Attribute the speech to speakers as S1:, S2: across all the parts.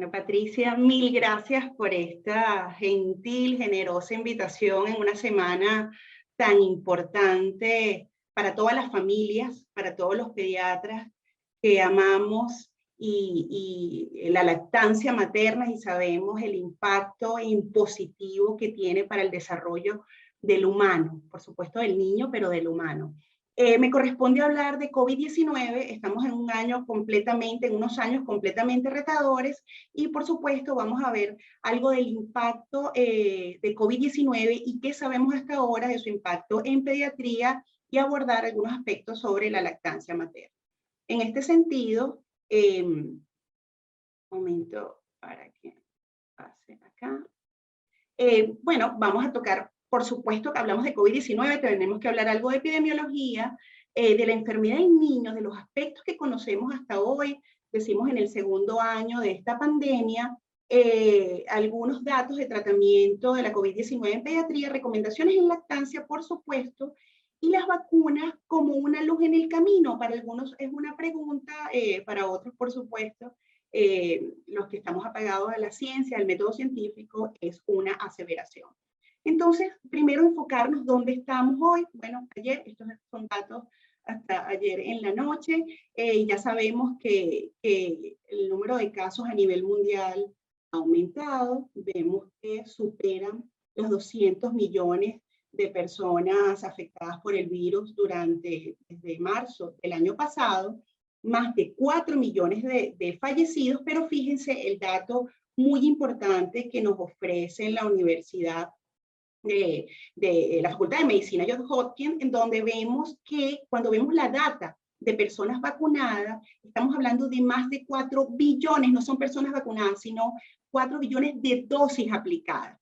S1: Bueno, Patricia, mil gracias por esta gentil, generosa invitación en una semana tan importante para todas las familias, para todos los pediatras que amamos y la lactancia materna y sabemos el impacto impositivo que tiene para el desarrollo del humano, por supuesto del niño, pero del humano. Me corresponde hablar de COVID-19, estamos en en unos años completamente retadores y por supuesto vamos a ver algo del impacto de COVID-19 y qué sabemos hasta ahora de su impacto en pediatría y abordar algunos aspectos sobre la lactancia materna. En este sentido, un momento para que pase acá. Bueno, vamos a tocar, por supuesto que hablamos de COVID-19, tenemos que hablar algo de epidemiología, de la enfermedad en niños, de los aspectos que conocemos hasta hoy, decimos en el segundo año de esta pandemia, algunos datos de tratamiento de la COVID-19 en pediatría, recomendaciones en lactancia, por supuesto, y las vacunas como una luz en el camino. Para algunos es una pregunta, para otros, por supuesto, los que estamos apegados a la ciencia, al método científico, es una aseveración. Entonces, primero enfocarnos dónde estamos hoy. Bueno, ayer, estos son datos hasta ayer en la noche, ya sabemos que el número de casos a nivel mundial ha aumentado, vemos que superan los 200 millones de personas afectadas por el virus desde marzo del año pasado, más de 4 millones de fallecidos, pero fíjense el dato muy importante que nos ofrece la Universidad de la Facultad de Medicina Johns Hopkins, en donde vemos que cuando vemos la data de personas vacunadas, estamos hablando de más de 4 billones, no son personas vacunadas, sino 4 billones de dosis aplicadas.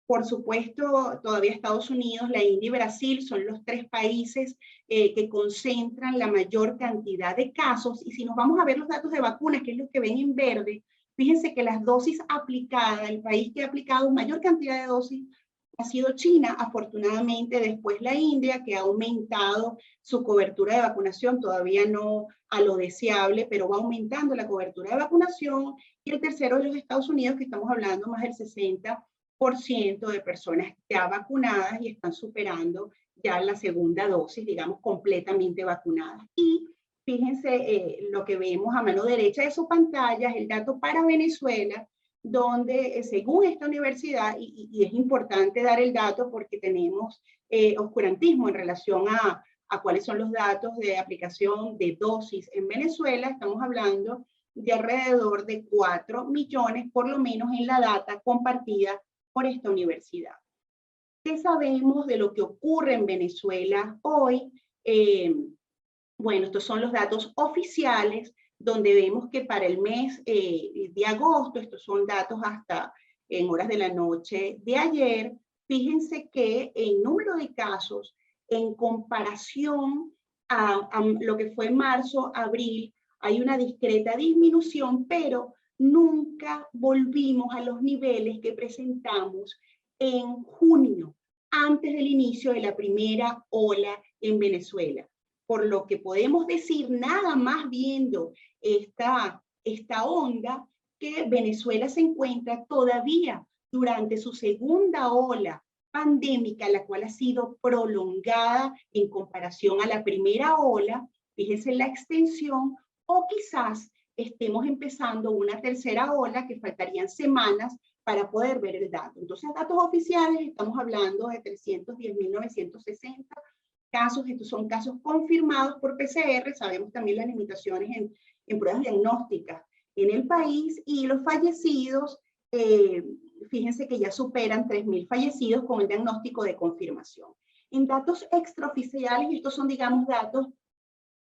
S1: Por supuesto, todavía Estados Unidos, la India y Brasil son los 3 países que concentran la mayor cantidad de casos. Y si nos vamos a ver los datos de vacunas, que es lo que ven en verde, fíjense que las dosis aplicadas, el país que ha aplicado mayor cantidad de dosis ha sido China, afortunadamente después la India, que ha aumentado su cobertura de vacunación, todavía no a lo deseable, pero va aumentando la cobertura de vacunación. Y el tercero es los Estados Unidos, que estamos hablando más del 60% de personas ya vacunadas y están superando ya la segunda dosis, digamos, completamente vacunadas. Y fíjense lo que vemos a mano derecha de su pantalla, es el dato para Venezuela, donde según esta universidad, y es importante dar el dato porque tenemos oscurantismo en relación a cuáles son los datos de aplicación de dosis en Venezuela, estamos hablando de alrededor de 4 millones, por lo menos en la data compartida por esta universidad. ¿Qué sabemos de lo que ocurre en Venezuela hoy? Bueno, estos son los datos oficiales, donde vemos que para el mes de agosto, estos son datos hasta en horas de la noche de ayer, fíjense que el número de casos en comparación a lo que fue marzo, abril, hay una discreta disminución, pero nunca volvimos a los niveles que presentamos en junio, antes del inicio de la primera ola en Venezuela. Por lo que podemos decir, nada más viendo esta onda, que Venezuela se encuentra todavía durante su segunda ola pandémica, la cual ha sido prolongada en comparación a la primera ola, fíjense la extensión, o quizás estemos empezando una tercera ola que faltarían semanas para poder ver el dato. Entonces, datos oficiales, estamos hablando de 310.960 casos. Estos son casos confirmados por PCR, sabemos también las limitaciones en pruebas diagnósticas en el país, y los fallecidos, fíjense que ya superan 3.000 fallecidos con el diagnóstico de confirmación. En datos extraoficiales, estos son, digamos, datos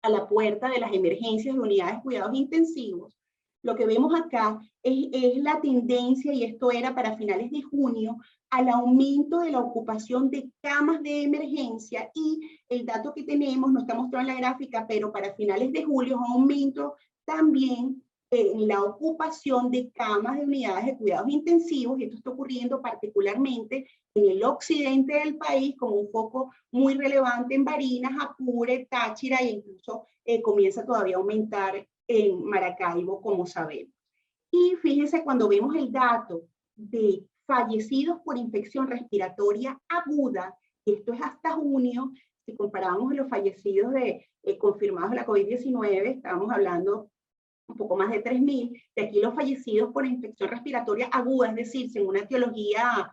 S1: a la puerta de las emergencias de unidades de cuidados intensivos, lo que vemos acá es la tendencia, y esto era para finales de junio, al aumento de la ocupación de camas de emergencia, y el dato que tenemos, no está mostrado en la gráfica, pero para finales de julio, un aumento también en la ocupación de camas de unidades de cuidados intensivos, y esto está ocurriendo particularmente en el occidente del país, con un foco muy relevante en Barinas, Apure, Táchira, e incluso comienza todavía a aumentar en Maracaibo, como sabemos. Y fíjense, cuando vemos el dato de fallecidos por infección respiratoria aguda, y esto es hasta junio, si comparamos los fallecidos confirmados de la COVID-19, estábamos hablando un poco más de 3.000, de aquí los fallecidos por infección respiratoria aguda, es decir, sin una etiología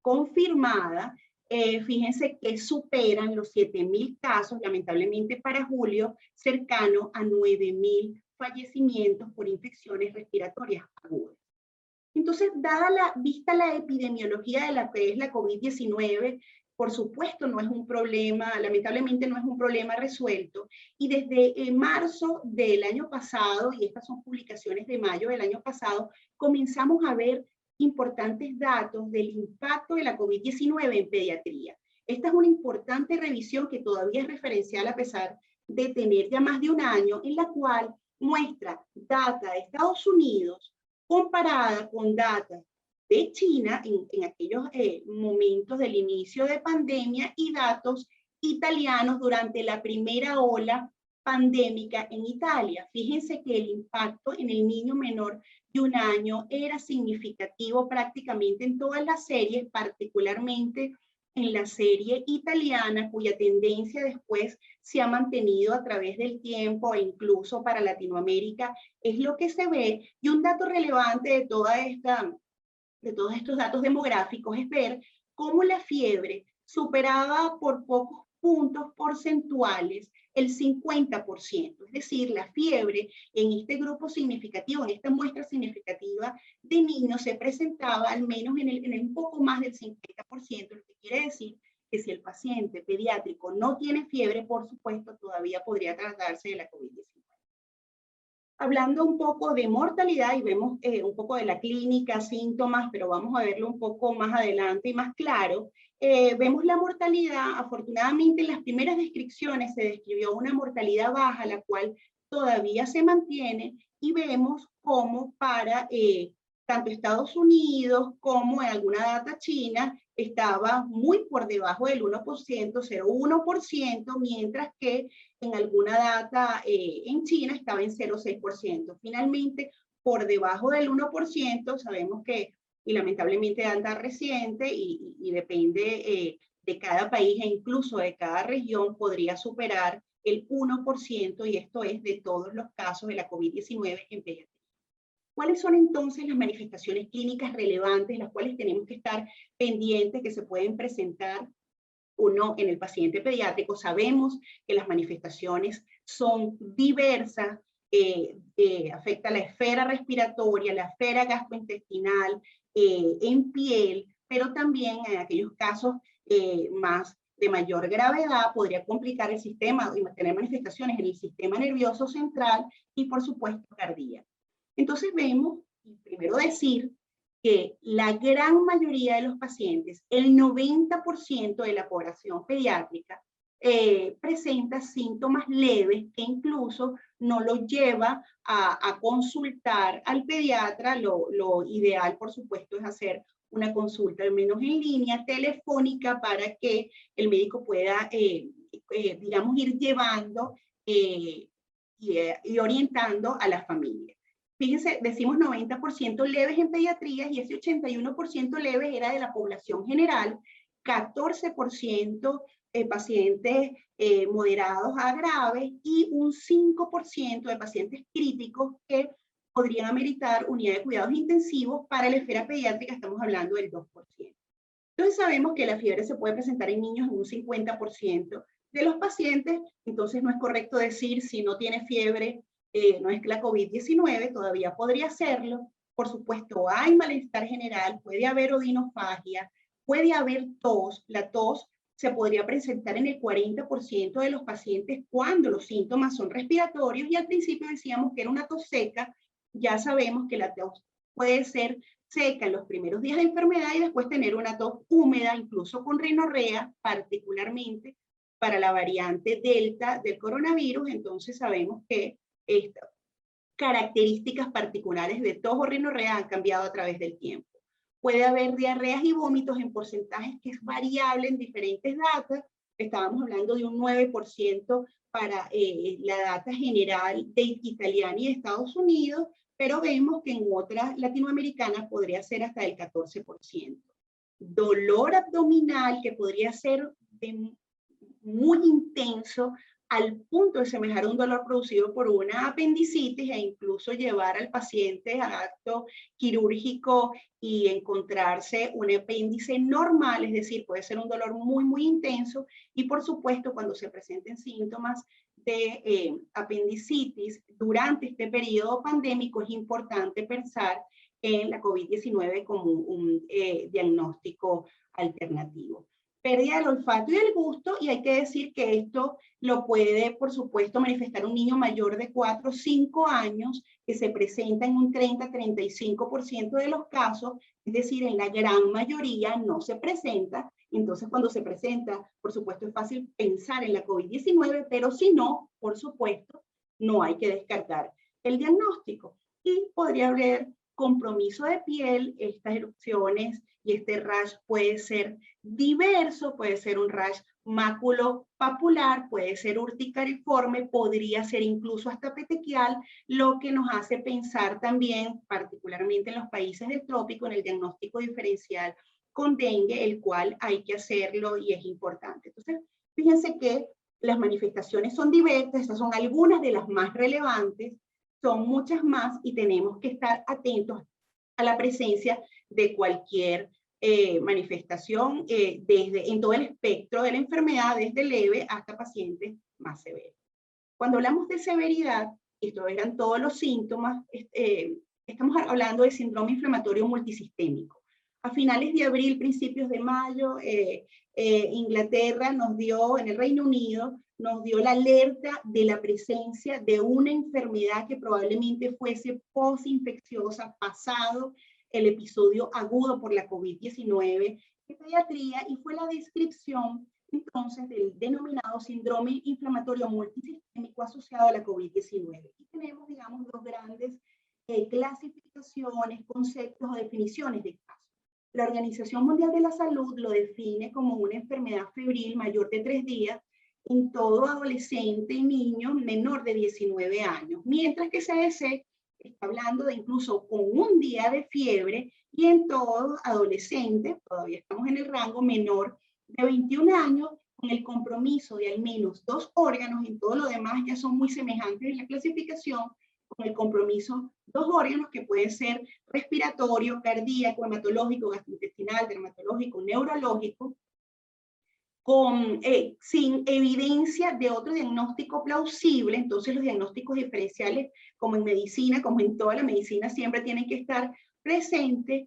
S1: confirmada, fíjense que superan los 7.000 casos, lamentablemente para julio, cercano a 9.000 fallecimientos por infecciones respiratorias agudas. Entonces, vista la epidemiología de la que es la COVID-19, por supuesto no es un problema, lamentablemente no es un problema resuelto, y desde marzo del año pasado, y estas son publicaciones de mayo del año pasado, comenzamos a ver importantes datos del impacto de la COVID-19 en pediatría. Esta es una importante revisión que todavía es referencial a pesar de tener ya más de un año, en la cual muestra data de Estados Unidos comparada con data de China en aquellos momentos del inicio de pandemia y datos italianos durante la primera ola pandémica en Italia. Fíjense que el impacto en el niño menor de un año era significativo prácticamente en todas las series, particularmente en la serie italiana, cuya tendencia después se ha mantenido a través del tiempo e incluso para Latinoamérica, es lo que se ve. Y un dato relevante de todos estos datos demográficos es ver cómo la fiebre superaba por pocos puntos porcentuales el 50%, es decir, la fiebre en este grupo significativo, en esta muestra significativa de niños se presentaba al menos en un poco más del 50%, lo que quiere decir que si el paciente pediátrico no tiene fiebre, por supuesto, todavía podría tratarse de la COVID-19. Hablando un poco de mortalidad y vemos un poco de la clínica, síntomas, pero vamos a verlo un poco más adelante y más claro. Vemos la mortalidad, afortunadamente en las primeras descripciones se describió una mortalidad baja, la cual todavía se mantiene, y vemos cómo para tanto Estados Unidos como en alguna data china estaba muy por debajo del 1%, 0,1%, mientras que en alguna data en China estaba en 0,6%. Finalmente, por debajo del 1%, sabemos que, y lamentablemente anda reciente y depende de cada país e incluso de cada región, podría superar el 1%, y esto es de todos los casos de la COVID-19 en pediatría. ¿Cuáles son entonces las manifestaciones clínicas relevantes, las cuales tenemos que estar pendientes, que se pueden presentar o no en el paciente pediátrico? Sabemos que las manifestaciones son diversas, afecta la esfera respiratoria, la esfera gastrointestinal, en piel, pero también en aquellos casos más de mayor gravedad podría complicar el sistema y tener manifestaciones en el sistema nervioso central y por supuesto cardíaco. Entonces vemos, y primero decir, que la gran mayoría de los pacientes, el 90% de la población pediátrica, presenta síntomas leves que incluso no lo lleva a consultar al pediatra. Lo ideal, por supuesto, es hacer una consulta al menos en línea telefónica para que el médico pueda, digamos, ir llevando y orientando a la familia. Fíjense, decimos 90% leves en pediatría y ese 81% leves era de la población general, 14% pacientes moderados a graves y un 5% de pacientes críticos que podrían ameritar unidad de cuidados intensivos. Para la esfera pediátrica estamos hablando del 2%. Entonces sabemos que la fiebre se puede presentar en niños en un 50% de los pacientes, entonces no es correcto decir si no tiene fiebre, no es la COVID-19, todavía podría hacerlo. Por supuesto, hay malestar general, puede haber odinofagia, puede haber tos. La tos se podría presentar en el 40% de los pacientes cuando los síntomas son respiratorios, y al principio decíamos que era una tos seca. Ya sabemos que la tos puede ser seca en los primeros días de enfermedad y después tener una tos húmeda, incluso con rinorrea, particularmente para la variante Delta del coronavirus. Entonces sabemos que estas características particulares de tos o rinorrea han cambiado a través del tiempo. Puede haber diarreas y vómitos en porcentajes que es variable en diferentes datas. Estábamos hablando de un 9% para la data general de Italiana y de Estados Unidos, pero vemos que en otras latinoamericanas podría ser hasta el 14%. Dolor abdominal que podría ser muy intenso al punto de semejar un dolor producido por una apendicitis e incluso llevar al paciente a acto quirúrgico y encontrarse un apéndice normal, es decir, puede ser un dolor muy intenso y por supuesto cuando se presenten síntomas de apendicitis durante este periodo pandémico es importante pensar en la COVID-19 como un diagnóstico alternativo. Pérdida del olfato y del gusto, y hay que decir que esto lo puede, por supuesto, manifestar un niño mayor de 4 o 5 años, que se presenta en un 30-35% de los casos, es decir, en la gran mayoría no se presenta. Entonces, cuando se presenta, por supuesto, es fácil pensar en la COVID-19, pero si no, por supuesto, no hay que descartar el diagnóstico. Y podría haber compromiso de piel, estas erupciones y este rash puede ser diverso, puede ser un rash maculopapular, puede ser urticariforme, podría ser incluso hasta petequial, lo que nos hace pensar también, particularmente en los países del trópico, en el diagnóstico diferencial con dengue, el cual hay que hacerlo y es importante. Entonces, fíjense que las manifestaciones son diversas, estas son algunas de las más relevantes, son muchas más y tenemos que estar atentos a la presencia de cualquier manifestación en todo el espectro de la enfermedad, desde leve hasta pacientes más severos. Cuando hablamos de severidad, estos eran todos los síntomas, estamos hablando de síndrome inflamatorio multisistémico. A finales de abril, principios de mayo, Inglaterra nos dio, en el Reino Unido, nos dio la alerta de la presencia de una enfermedad que probablemente fuese postinfecciosa, pasado el episodio agudo por la COVID-19 en pediatría, y fue la descripción entonces del denominado síndrome inflamatorio multisistémico asociado a la COVID-19. Y tenemos, digamos, dos grandes clasificaciones, conceptos o definiciones de caso. La Organización Mundial de la Salud lo define como una enfermedad febril mayor de 3 días en todo adolescente y niño menor de 19 años, mientras que CDC está hablando de incluso con un día de fiebre y en todo adolescente, todavía estamos en el rango menor de 21 años, con el compromiso de al menos 2 órganos, en todo lo demás ya son muy semejantes en la clasificación, con el compromiso 2 órganos que pueden ser respiratorio, cardíaco, hematológico, gastrointestinal, dermatológico, neurológico, sin evidencia de otro diagnóstico plausible. Entonces los diagnósticos diferenciales, como en medicina, como en toda la medicina, siempre tienen que estar presentes,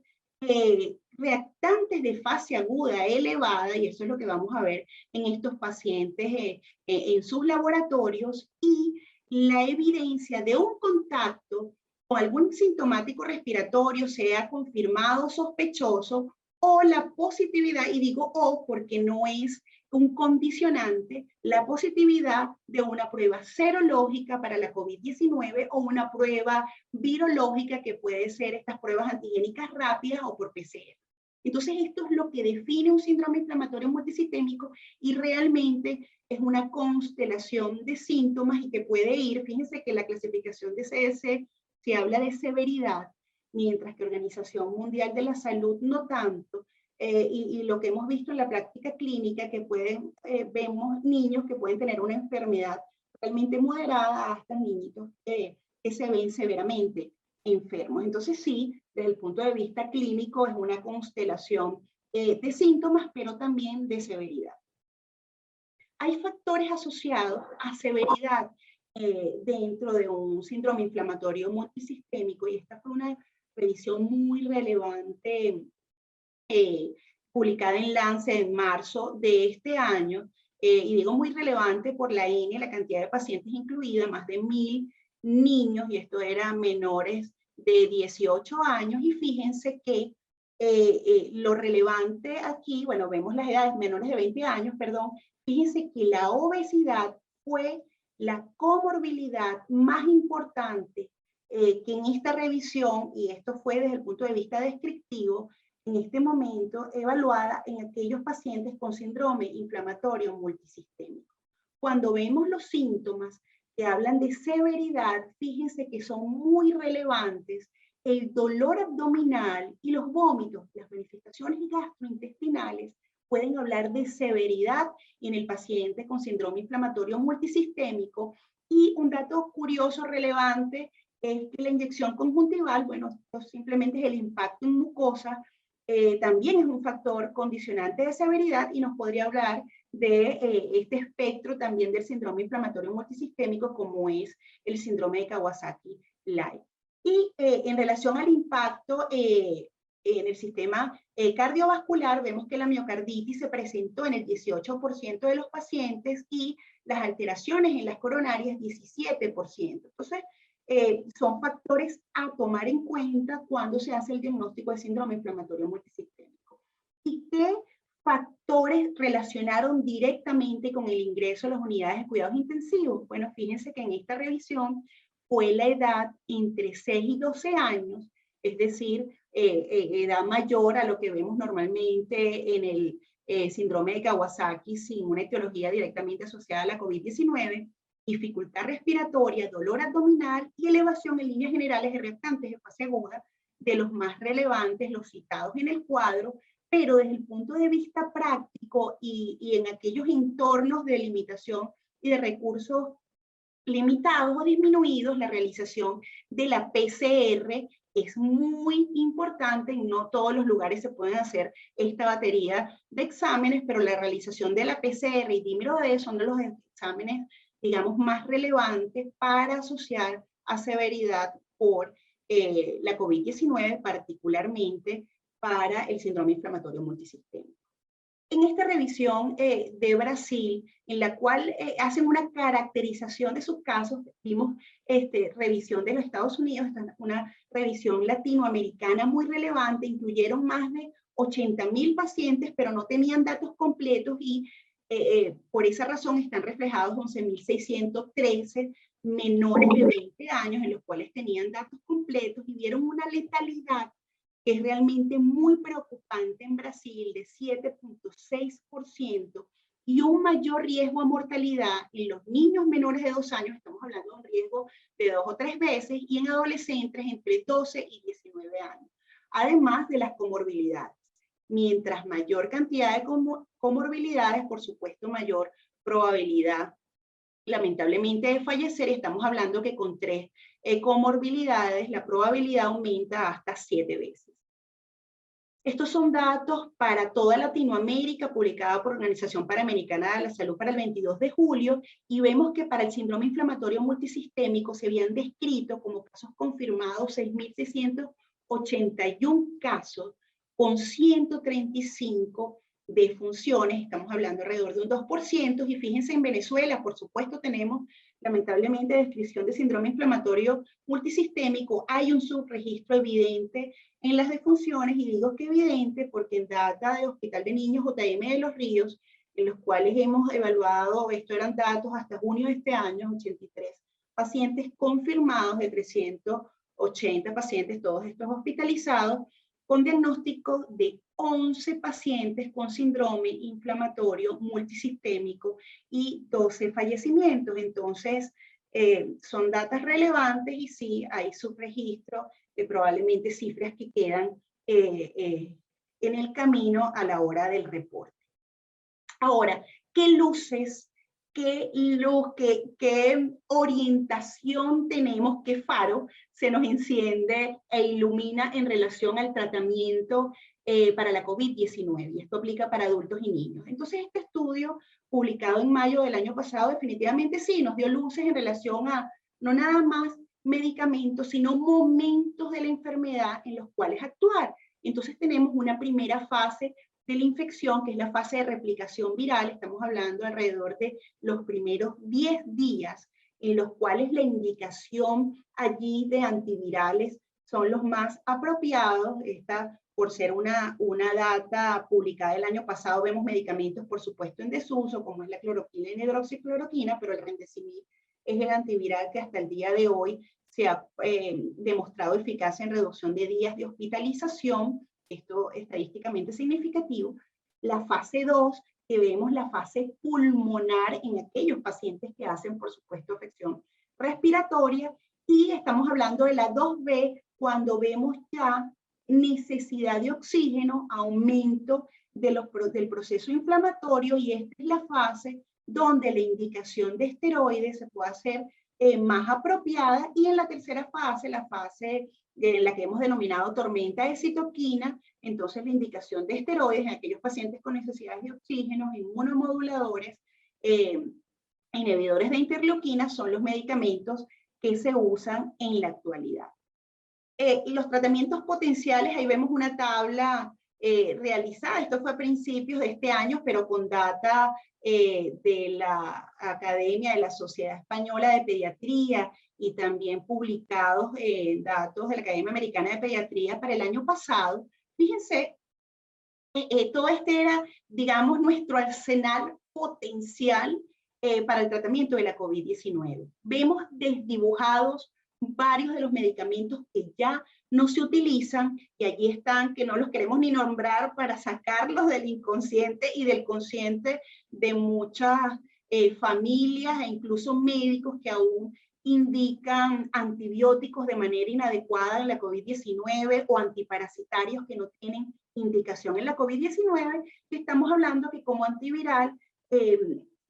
S1: reactantes de fase aguda elevada, y eso es lo que vamos a ver en estos pacientes en sus laboratorios, y la evidencia de un contacto con algún sintomático respiratorio, sea confirmado o sospechoso, o la positividad, y digo o porque no es un condicionante, la positividad de una prueba serológica para la COVID-19 o una prueba virológica, que puede ser estas pruebas antigénicas rápidas o por PCR. Entonces esto es lo que define un síndrome inflamatorio multisistémico, y realmente es una constelación de síntomas y que puede ir, fíjense que la clasificación de CDC se habla de severidad, mientras que Organización Mundial de la Salud no tanto, y lo que hemos visto en la práctica clínica, que vemos niños que pueden tener una enfermedad realmente moderada hasta niñitos que se ven severamente enfermos. Entonces sí, desde el punto de vista clínico es una constelación de síntomas, pero también de severidad. Hay factores asociados a severidad dentro de un síndrome inflamatorio multisistémico, y esta fue una revisión muy relevante publicada en Lancet en marzo de este año, y digo muy relevante por la N, la cantidad de pacientes incluida, más de 1000 niños, y esto eran menores de 18 años, y fíjense que lo relevante aquí, bueno, vemos las edades menores de 20 años, perdón, fíjense que la obesidad fue la comorbilidad más importante que en esta revisión, y esto fue desde el punto de vista descriptivo, en este momento evaluada en aquellos pacientes con síndrome inflamatorio multisistémico. Cuando vemos los síntomas, que hablan de severidad, fíjense que son muy relevantes el dolor abdominal y los vómitos. Las manifestaciones gastrointestinales pueden hablar de severidad en el paciente con síndrome inflamatorio multisistémico. Y un dato curioso, relevante, es que la inyección conjuntival, bueno, esto simplemente es el impacto en mucosa, también es un factor condicionante de severidad y nos podría hablar de este espectro también del síndrome inflamatorio multisistémico, como es el síndrome de Kawasaki-Light. Y en relación al impacto en el sistema cardiovascular, vemos que la miocarditis se presentó en el 18% de los pacientes y las alteraciones en las coronarias 17%. Entonces, son factores a tomar en cuenta cuando se hace el diagnóstico de síndrome inflamatorio multisistémico. ¿Y qué factores relacionaron directamente con el ingreso a las unidades de cuidados intensivos? Bueno, fíjense que en esta revisión fue la edad entre 6 y 12 años, es decir, edad mayor a lo que vemos normalmente en el síndrome de Kawasaki, sin una etiología directamente asociada a la COVID-19, dificultad respiratoria, dolor abdominal y elevación en líneas generales de reactantes de fase aguda, de los más relevantes, los citados en el cuadro, pero desde el punto de vista práctico y en aquellos entornos de limitación y de recursos limitados o disminuidos, la realización de la PCR es muy importante. En no todos los lugares se pueden hacer esta batería de exámenes, pero la realización de la PCR y dímero D son de los exámenes, digamos, más relevantes para asociar a severidad por la COVID-19, particularmente para el síndrome inflamatorio multisistémico. En esta revisión de Brasil, en la cual hacen una caracterización de sus casos, vimos revisión de los Estados Unidos, una revisión latinoamericana muy relevante, incluyeron más de 80.000 pacientes, pero no tenían datos completos y por esa razón están reflejados 11.613 menores de 20 años, en los cuales tenían datos completos y vieron una letalidad que es realmente muy preocupante en Brasil, de 7.6%, y un mayor riesgo a mortalidad en los niños menores de 2 años, estamos hablando de un riesgo de 2 o 3 veces, y en adolescentes entre 12 y 19 años, además de las comorbilidades. Mientras mayor cantidad de comorbilidades, por supuesto, mayor probabilidad, lamentablemente, de fallecer. Estamos hablando que con 3 comorbilidades, la probabilidad aumenta hasta 7 veces. Estos son datos para toda Latinoamérica, publicada por Organización Panamericana de la Salud para el 22 de julio, y vemos que para el síndrome inflamatorio multisistémico se habían descrito como casos confirmados 6.681 casos, con 135 defunciones, estamos hablando alrededor de un 2%, y fíjense en Venezuela, por supuesto tenemos lamentablemente descripción de síndrome inflamatorio multisistémico, hay un subregistro evidente en las defunciones, y digo que evidente porque en data de Hospital de Niños JM de Los Ríos, en los cuales hemos evaluado, esto eran datos hasta junio de este año, 83 pacientes confirmados de 380 pacientes, todos estos hospitalizados, con diagnóstico de 11 pacientes con síndrome inflamatorio multisistémico y 12 fallecimientos. Entonces, son datos relevantes y sí, hay subregistro de probablemente cifras que quedan en el camino a la hora del reporte. Ahora, ¿qué luces, qué orientación tenemos, qué faro se nos enciende e ilumina en relación al tratamiento para la COVID-19? Y esto aplica para adultos y niños. Entonces, este estudio, publicado en mayo del año pasado, definitivamente sí, nos dio luces en relación a no nada más medicamentos, sino momentos de la enfermedad en los cuales actuar. Entonces, tenemos una primera fase de la infección, que es la fase de replicación viral. Estamos hablando alrededor de los primeros 10 días, en los cuales la indicación allí de antivirales son los más apropiados. Esta, por ser una data publicada el año pasado, vemos medicamentos, por supuesto, en desuso, como es la cloroquina y la hidroxicloroquina, pero el Remdesivir es el antiviral que hasta el día de hoy se ha demostrado eficacia en reducción de días de hospitalización. Esto estadísticamente significativo. La fase 2, que vemos la fase pulmonar en aquellos pacientes que hacen, por supuesto, afección inflamatoria, y estamos hablando de la 2B cuando vemos ya necesidad de oxígeno, aumento del proceso inflamatorio, y esta es la fase donde la indicación de esteroides se puede hacer más apropiada. Y en la tercera fase, la fase en la que hemos denominado tormenta de citoquina, entonces la indicación de esteroides en aquellos pacientes con necesidades de oxígeno, inmunomoduladores, inhibidores de interleuquina, son los medicamentos que se usan en la actualidad. Los tratamientos potenciales, ahí vemos una tabla realizada, esto fue a principios de este año, pero con data de la Academia de la Sociedad Española de Pediatría, y también publicados datos de la Academia Americana de Pediatría para el año pasado. Fíjense, todo este era, digamos, nuestro arsenal potencial para el tratamiento de la COVID-19. Vemos desdibujados varios de los medicamentos que ya no se utilizan, y allí están, que no los queremos ni nombrar para sacarlos del inconsciente y del consciente de muchas familias e incluso médicos que aún indican antibióticos de manera inadecuada en la COVID-19 o antiparasitarios que no tienen indicación en la COVID-19. Estamos hablando que como antiviral,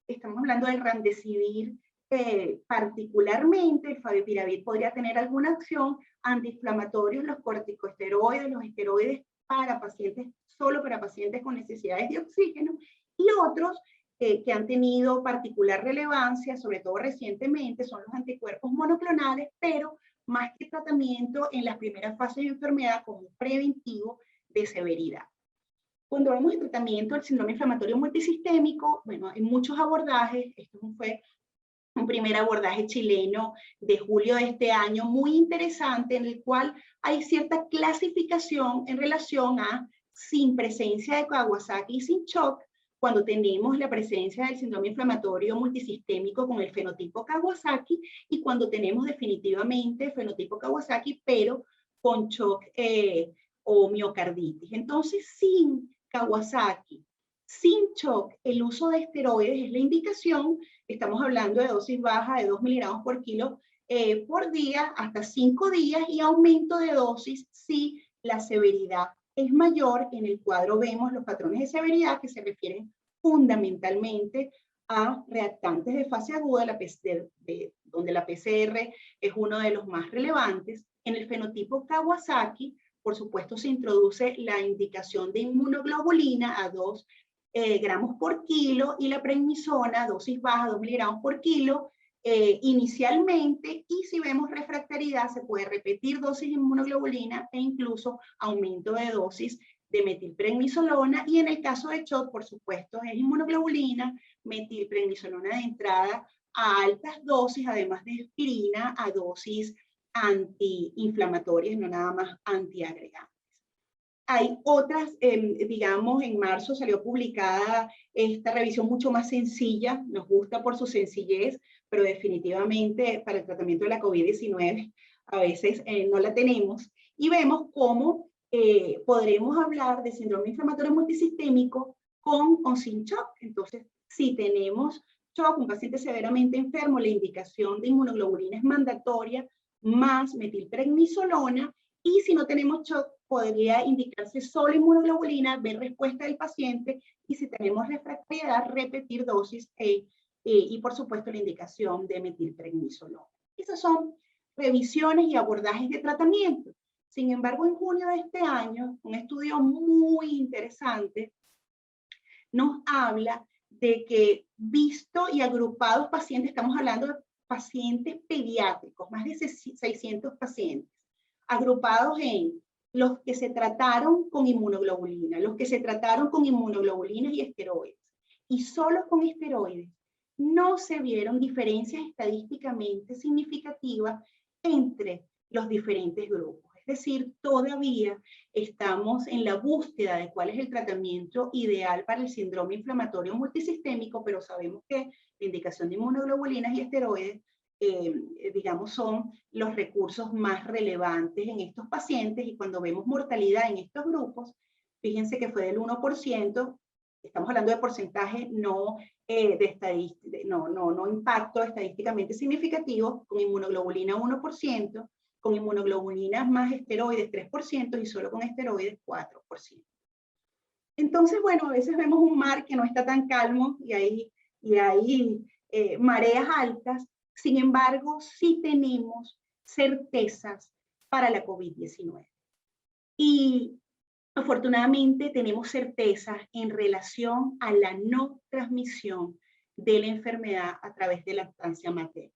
S1: estamos hablando del Remdesivir, particularmente el favipiravir podría tener alguna acción, antiinflamatorios, los corticosteroides, los esteroides para pacientes, solo para pacientes con necesidades de oxígeno, y otros que han tenido particular relevancia, sobre todo recientemente, son los anticuerpos monoclonales, pero más que tratamiento en las primeras fases de enfermedad como preventivo de severidad. Cuando vemos el tratamiento del síndrome inflamatorio multisistémico, bueno, hay muchos abordajes. Esto fue un primer abordaje chileno de julio de este año, muy interesante, en el cual hay cierta clasificación en relación a sin presencia de Kawasaki y sin shock, cuando tenemos la presencia del síndrome inflamatorio multisistémico con el fenotipo Kawasaki, y cuando tenemos definitivamente el fenotipo Kawasaki, pero con shock o miocarditis. Entonces, sin Kawasaki, sin shock, el uso de esteroides es la indicación. Estamos hablando de dosis baja de 2 miligramos por kilo por día, hasta 5 días, y aumento de dosis si la severidad es mayor. En el cuadro vemos los patrones de severidad que se refieren fundamentalmente a reactantes de fase aguda, donde la PCR es uno de los más relevantes. En el fenotipo Kawasaki, por supuesto, se introduce la indicación de inmunoglobulina a 2 gramos por kilo, y la prednisona, dosis baja, 2 miligramos por kilo, inicialmente, y si vemos refractariedad, se puede repetir dosis de inmunoglobulina e incluso aumento de dosis de metilprednisolona, y en el caso de shock, por supuesto, es inmunoglobulina, metilprednisolona de entrada a altas dosis, además de aspirina a dosis antiinflamatorias, no nada más antiagregantes. Hay otras, digamos, en marzo salió publicada esta revisión mucho más sencilla, nos gusta por su sencillez, pero definitivamente para el tratamiento de la COVID-19 a veces no la tenemos, y vemos cómo podremos hablar de síndrome inflamatorio multisistémico con o sin shock. Entonces, si tenemos shock, un paciente severamente enfermo, la indicación de inmunoglobulina es mandatoria, más metilprednisolona, y si no tenemos shock, podría indicarse solo inmunoglobulina, ver respuesta del paciente, y si tenemos refractariedad, repetir dosis y por supuesto la indicación de metilprednisolona. Esas son revisiones y abordajes de tratamiento. Sin embargo, en junio de este año, un estudio muy interesante nos habla de que, visto y agrupados pacientes, estamos hablando de pacientes pediátricos, más de 600 pacientes, agrupados en los que se trataron con inmunoglobulina, los que se trataron con inmunoglobulinas y esteroides, y solo con esteroides, no se vieron diferencias estadísticamente significativas entre los diferentes grupos. Es decir, todavía estamos en la búsqueda de cuál es el tratamiento ideal para el síndrome inflamatorio multisistémico, pero sabemos que la indicación de inmunoglobulinas y esteroides, digamos, son los recursos más relevantes en estos pacientes. Y cuando vemos mortalidad en estos grupos, fíjense que fue del 1%, estamos hablando de porcentaje, no no impacto estadísticamente significativo, con inmunoglobulina 1%, con inmunoglobulinas más esteroides 3% y solo con esteroides 4%. Entonces, bueno, a veces vemos un mar que no está tan calmo y hay mareas altas. Sin embargo, sí tenemos certezas para la COVID-19. Y afortunadamente tenemos certezas en relación a la no transmisión de la enfermedad a través de lactancia materna.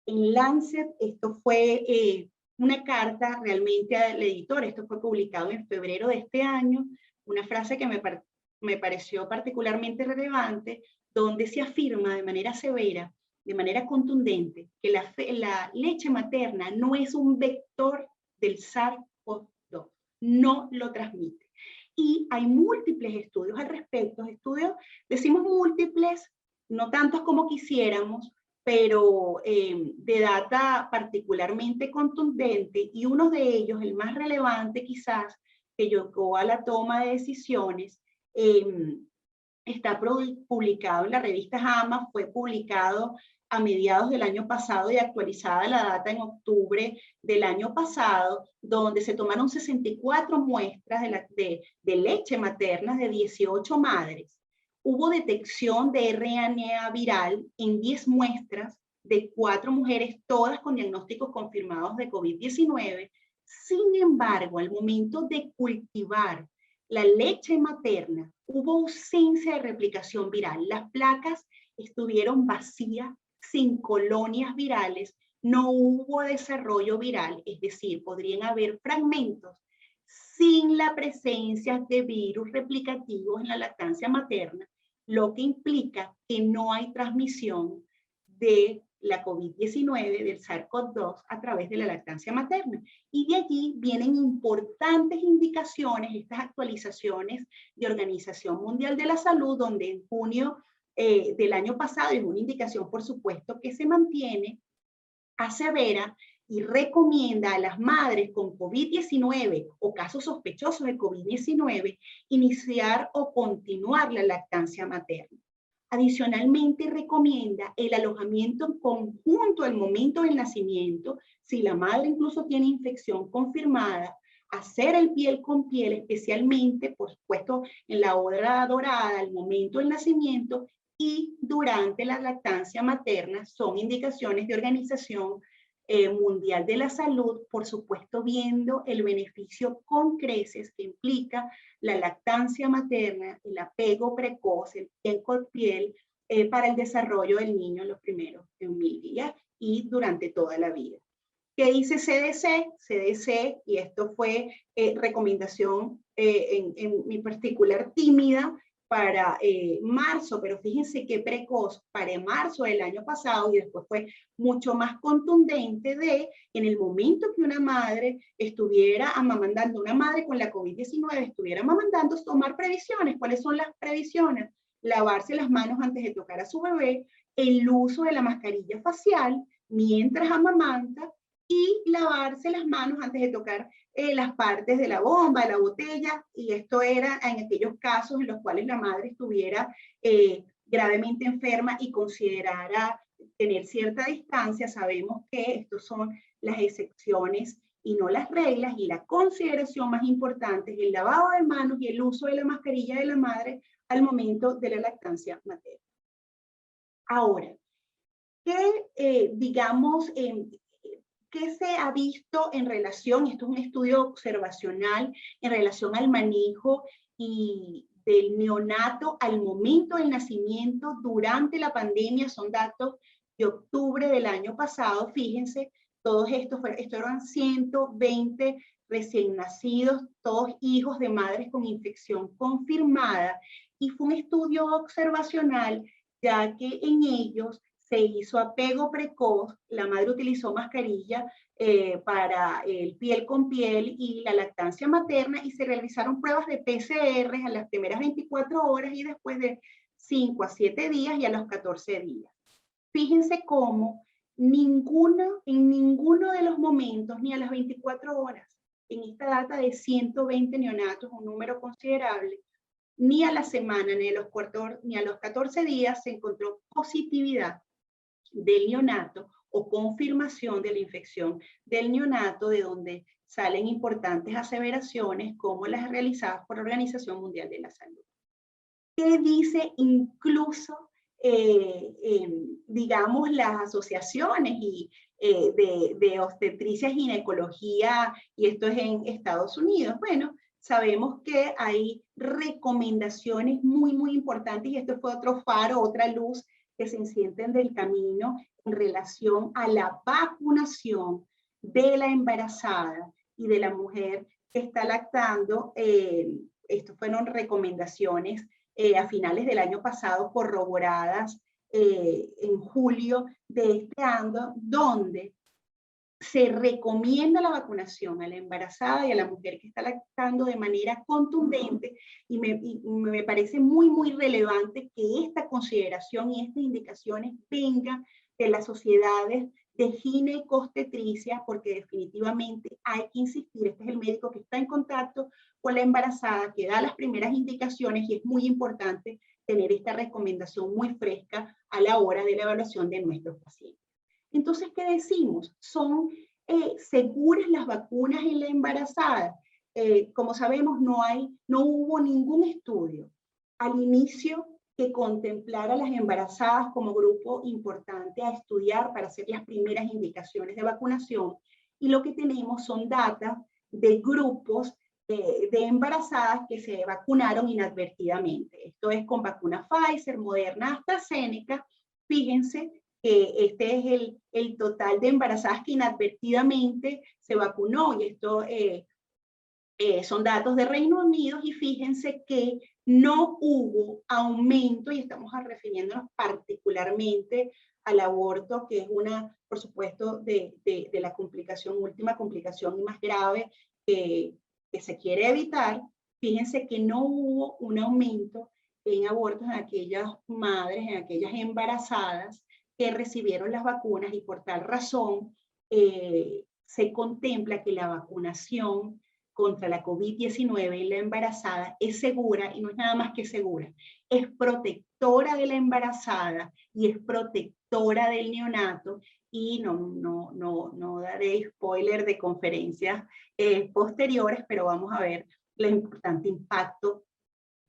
S1: En Lancet, esto fue una carta realmente al editor, esto fue publicado en febrero de este año, una frase que me pareció particularmente relevante, donde se afirma de manera severa, de manera contundente, que la leche materna no es un vector del SARS-CoV-2, no lo transmite. Y hay múltiples estudios al respecto, decimos múltiples, no tantos como quisiéramos, pero de data particularmente contundente, y uno de ellos, el más relevante quizás, que llevó a la toma de decisiones, está publicado en la revista JAMA, fue publicado a mediados del año pasado y actualizada la data en octubre del año pasado, donde se tomaron 64 muestras de leche materna de 18 madres. Hubo detección de RNA viral en 10 muestras de 4 mujeres, todas con diagnósticos confirmados de COVID-19. Sin embargo, al momento de cultivar la leche materna, hubo ausencia de replicación viral. Las placas estuvieron vacías, sin colonias virales, no hubo desarrollo viral, es decir, podrían haber fragmentos sin la presencia de virus replicativos en la lactancia materna, lo que implica que no hay transmisión de la COVID-19, del SARS-CoV-2, a través de la lactancia materna. Y de allí vienen importantes indicaciones, estas actualizaciones de Organización Mundial de la Salud, donde en junio del año pasado, es una indicación, por supuesto, que se mantiene, asevera y recomienda a las madres con COVID-19 o casos sospechosos de COVID-19 iniciar o continuar la lactancia materna. Adicionalmente, recomienda el alojamiento en conjunto al momento del nacimiento, si la madre incluso tiene infección confirmada, hacer el piel con piel, especialmente, por supuesto, en la hora dorada, al momento del nacimiento y durante la lactancia materna. Son indicaciones de Organización Mundial de la Salud, por supuesto, viendo el beneficio con creces que implica la lactancia materna, el apego precoz, el piel con piel, para el desarrollo del niño en los primeros 1000 días y durante toda la vida. ¿Qué dice CDC? CDC, y esto fue recomendación en mi particular tímida, para marzo, pero fíjense qué precoz, para marzo del año pasado, y después fue mucho más contundente de, en el momento que una madre estuviera amamantando, una madre con la COVID-19 estuviera amamantando, tomar previsiones. ¿Cuáles son las previsiones? Lavarse las manos antes de tocar a su bebé, el uso de la mascarilla facial mientras amamanta, y lavarse las manos antes de tocar las partes de la bomba, de la botella, y esto era en aquellos casos en los cuales la madre estuviera gravemente enferma y considerara tener cierta distancia. Sabemos que estos son las excepciones y no las reglas, y la consideración más importante es el lavado de manos y el uso de la mascarilla de la madre al momento de la lactancia materna. Ahora, ¿qué ¿qué se ha visto en relación, esto es un estudio observacional, en relación al manejo del neonato al momento del nacimiento durante la pandemia? Son datos de octubre del año pasado, fíjense, todos estos eran 120 recién nacidos, todos hijos de madres con infección confirmada, y fue un estudio observacional, ya que en ellos se hizo apego precoz, la madre utilizó mascarilla para el piel con piel y la lactancia materna, y se realizaron pruebas de PCR a las primeras 24 horas y después de 5 a 7 días y a los 14 días. Fíjense cómo en ninguno de los momentos, ni a las 24 horas, en esta data de 120 neonatos, un número considerable, ni a la semana, ni a los 14 días se encontró positividad del neonato o confirmación de la infección del neonato, de donde salen importantes aseveraciones como las realizadas por la Organización Mundial de la Salud. ¿Qué dice incluso, digamos, las asociaciones de obstetricia y ginecología, y esto es en Estados Unidos? Bueno, sabemos que hay recomendaciones muy, muy importantes, y esto fue otro faro, otra luz que se enciende del camino en relación a la vacunación de la embarazada y de la mujer que está lactando. Estas fueron recomendaciones a finales del año pasado, corroboradas en julio de este año, donde se recomienda la vacunación a la embarazada y a la mujer que está lactando de manera contundente, y me parece muy, muy relevante que esta consideración y estas indicaciones vengan de las sociedades de ginecostetricia, porque definitivamente hay que insistir. Este es el médico que está en contacto con la embarazada, que da las primeras indicaciones, y es muy importante tener esta recomendación muy fresca a la hora de la evaluación de nuestros pacientes. Entonces, ¿qué decimos? ¿Son seguras las vacunas en la embarazada? Como sabemos, no hubo ningún estudio al inicio que contemplara a las embarazadas como grupo importante a estudiar para hacer las primeras indicaciones de vacunación. Y lo que tenemos son datos de grupos de embarazadas que se vacunaron inadvertidamente. Esto es con vacuna Pfizer, Moderna, AstraZeneca. Fíjense que este es el total de embarazadas que inadvertidamente se vacunó, y esto son datos de Reino Unido, y fíjense que no hubo aumento, y estamos refiriéndonos particularmente al aborto, que es una, por supuesto, de la última complicación y más grave que se quiere evitar. Fíjense que no hubo un aumento en abortos en aquellas madres, en aquellas embarazadas que recibieron las vacunas, y por tal razón se contempla que la vacunación contra la COVID-19 en la embarazada es segura, y no es nada más que segura, es protectora de la embarazada y es protectora del neonato. Y no daré spoiler de conferencias posteriores, pero vamos a ver el importante impacto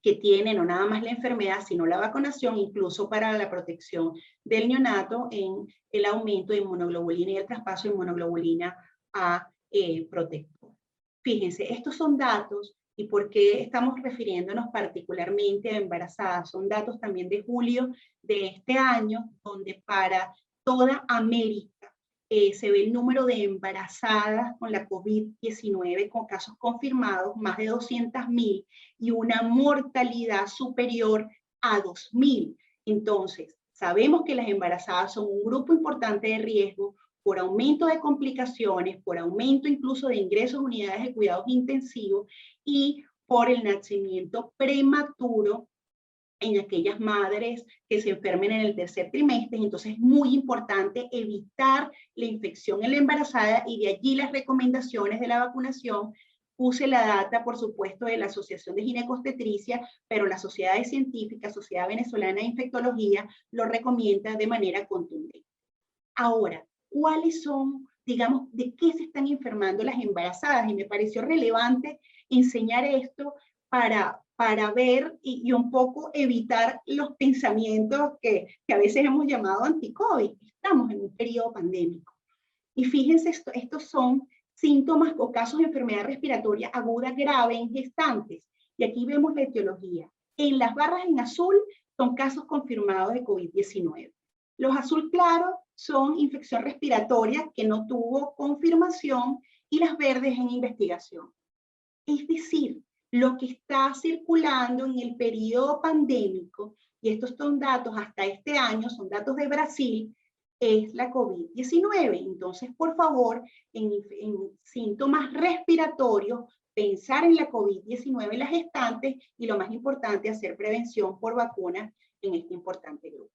S1: que tiene no nada más la enfermedad, sino la vacunación, incluso para la protección del neonato en el aumento de inmunoglobulina y el traspaso de inmunoglobulina a protector. Fíjense, estos son datos, y por qué estamos refiriéndonos particularmente a embarazadas. Son datos también de julio de este año, donde para toda América se ve el número de embarazadas con la COVID-19 con casos confirmados, más de 200.000, y una mortalidad superior a 2.000. Entonces, sabemos que las embarazadas son un grupo importante de riesgo por aumento de complicaciones, por aumento incluso de ingresos a unidades de cuidados intensivos, y por el nacimiento prematuro en aquellas madres que se enfermen en el tercer trimestre. Entonces es muy importante evitar la infección en la embarazada, y de allí las recomendaciones de la vacunación. Puse la data, por supuesto, de la Asociación de Ginecostetricia, pero la Sociedad Científica, Sociedad Venezolana de Infectología, lo recomienda de manera contundente. Ahora, ¿cuáles son, digamos, de qué se están enfermando las embarazadas? Y me pareció relevante enseñar esto para ver y un poco evitar los pensamientos que a veces hemos llamado anti-COVID. Estamos en un periodo pandémico. Y fíjense, estos son síntomas o casos de enfermedad respiratoria aguda grave en gestantes. Y aquí vemos la etiología. En las barras en azul son casos confirmados de COVID-19. Los azul claro son infección respiratoria que no tuvo confirmación, y las verdes en investigación. Es decir, lo que está circulando en el periodo pandémico, y estos son datos hasta este año, son datos de Brasil, es la COVID-19. Entonces, por favor, en síntomas respiratorios, pensar en la COVID-19 en las gestantes, y lo más importante, hacer prevención por vacunas en este importante grupo.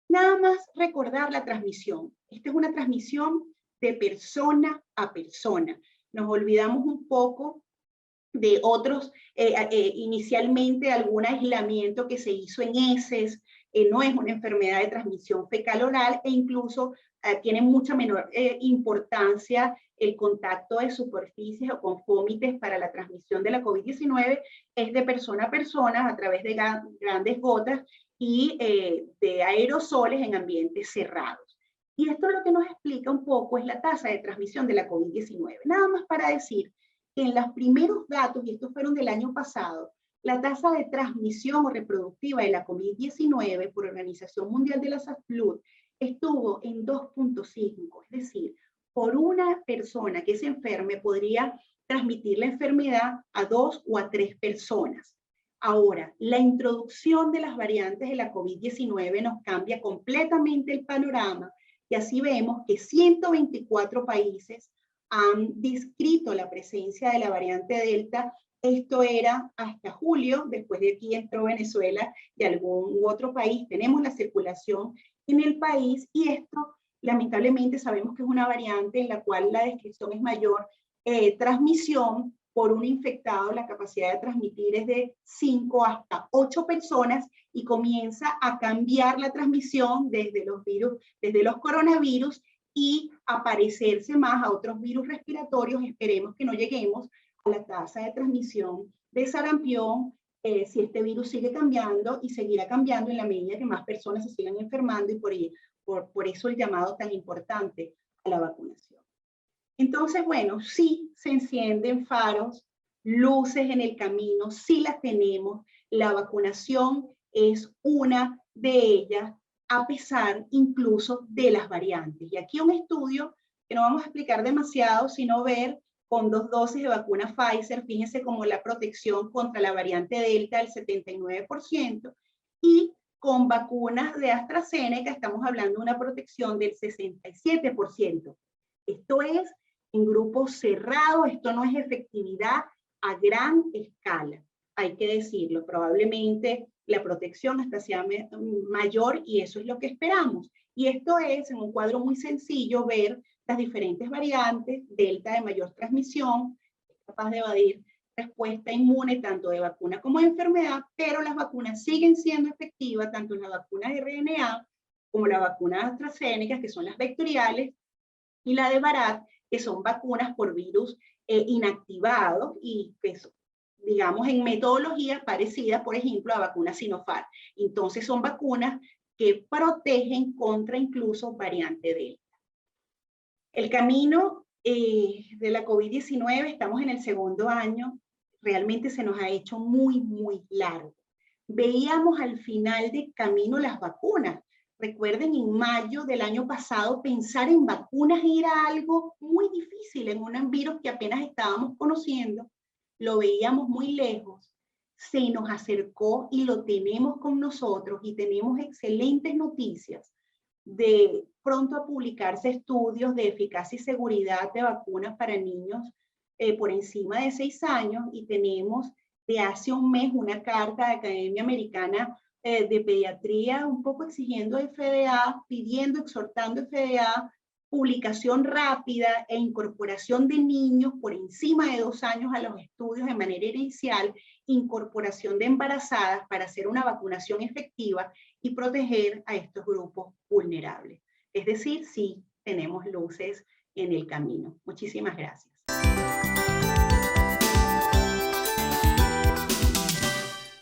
S1: Nada más recordar la transmisión. Esta es una transmisión de persona a persona. Nos olvidamos un poco de otros, inicialmente algún aislamiento que se hizo en heces, no es una enfermedad de transmisión fecal-oral e incluso tiene mucha menor importancia el contacto de superficies o con fómites para la transmisión de la COVID-19, es de persona a persona a través de grandes gotas y de aerosoles en ambientes cerrados. Y esto lo que nos explica un poco es la tasa de transmisión de la COVID-19. Nada más para decir que en los primeros datos, y estos fueron del año pasado, la tasa de transmisión reproductiva de la COVID-19 por Organización Mundial de la Salud estuvo en 2.5, es decir, por una persona que se enferme podría transmitir la enfermedad a 2 o a 3 personas. Ahora, la introducción de las variantes de la COVID-19 nos cambia completamente el panorama y así vemos que 124 países han descrito la presencia de la variante Delta. Esto era hasta julio, después de aquí entró Venezuela y algún otro país. Tenemos la circulación en el país y esto lamentablemente sabemos que es una variante en la cual la descripción es mayor transmisión por un infectado, la capacidad de transmitir es de 5 hasta 8 personas y comienza a cambiar la transmisión desde los virus, desde los coronavirus y aparecerse más a otros virus respiratorios. Esperemos que no lleguemos a la tasa de transmisión de sarampión si este virus sigue cambiando y seguirá cambiando en la medida que más personas se sigan enfermando y por eso el llamado tan importante a la vacunación. Entonces, bueno, sí se encienden faros, luces en el camino, sí las tenemos. La vacunación es una de ellas, a pesar incluso de las variantes. Y aquí un estudio que no vamos a explicar demasiado, sino ver con 2 dosis de vacuna Pfizer, fíjense como la protección contra la variante Delta del 79%, y con vacunas de AstraZeneca estamos hablando de una protección del 67%. Esto es en grupos cerrados, esto no es efectividad a gran escala, hay que decirlo, probablemente la protección hasta sea mayor y eso es lo que esperamos. Y esto es, en un cuadro muy sencillo, ver las diferentes variantes, Delta de mayor transmisión, es capaz de evadir respuesta inmune tanto de vacuna como de enfermedad, pero las vacunas siguen siendo efectivas, tanto en las vacunas de RNA como la vacuna AstraZeneca, que son las vectoriales, y la de Bharat, que son vacunas por virus inactivados y que son, digamos, en metodologías parecidas, por ejemplo, a vacunas Sinopharm. Entonces son vacunas que protegen contra incluso variante Delta. El camino de la COVID-19, estamos en el segundo año, realmente se nos ha hecho muy, muy largo. Veíamos al final del camino las vacunas. Recuerden, en mayo del año pasado, pensar en vacunas era algo muy difícil en un virus que apenas estábamos conociendo, lo veíamos muy lejos, se nos acercó y lo tenemos con nosotros y tenemos excelentes noticias de pronto a publicarse estudios de eficacia y seguridad de vacunas para niños por encima de 6 años y tenemos de hace un mes una carta de Academia Americana de Pediatría un poco exigiendo a FDA, pidiendo, exhortando a FDA publicación rápida e incorporación de niños por encima de 2 años a los estudios de manera inicial, incorporación de embarazadas para hacer una vacunación efectiva y proteger a estos grupos vulnerables. Es decir, sí tenemos luces en el camino. Muchísimas gracias.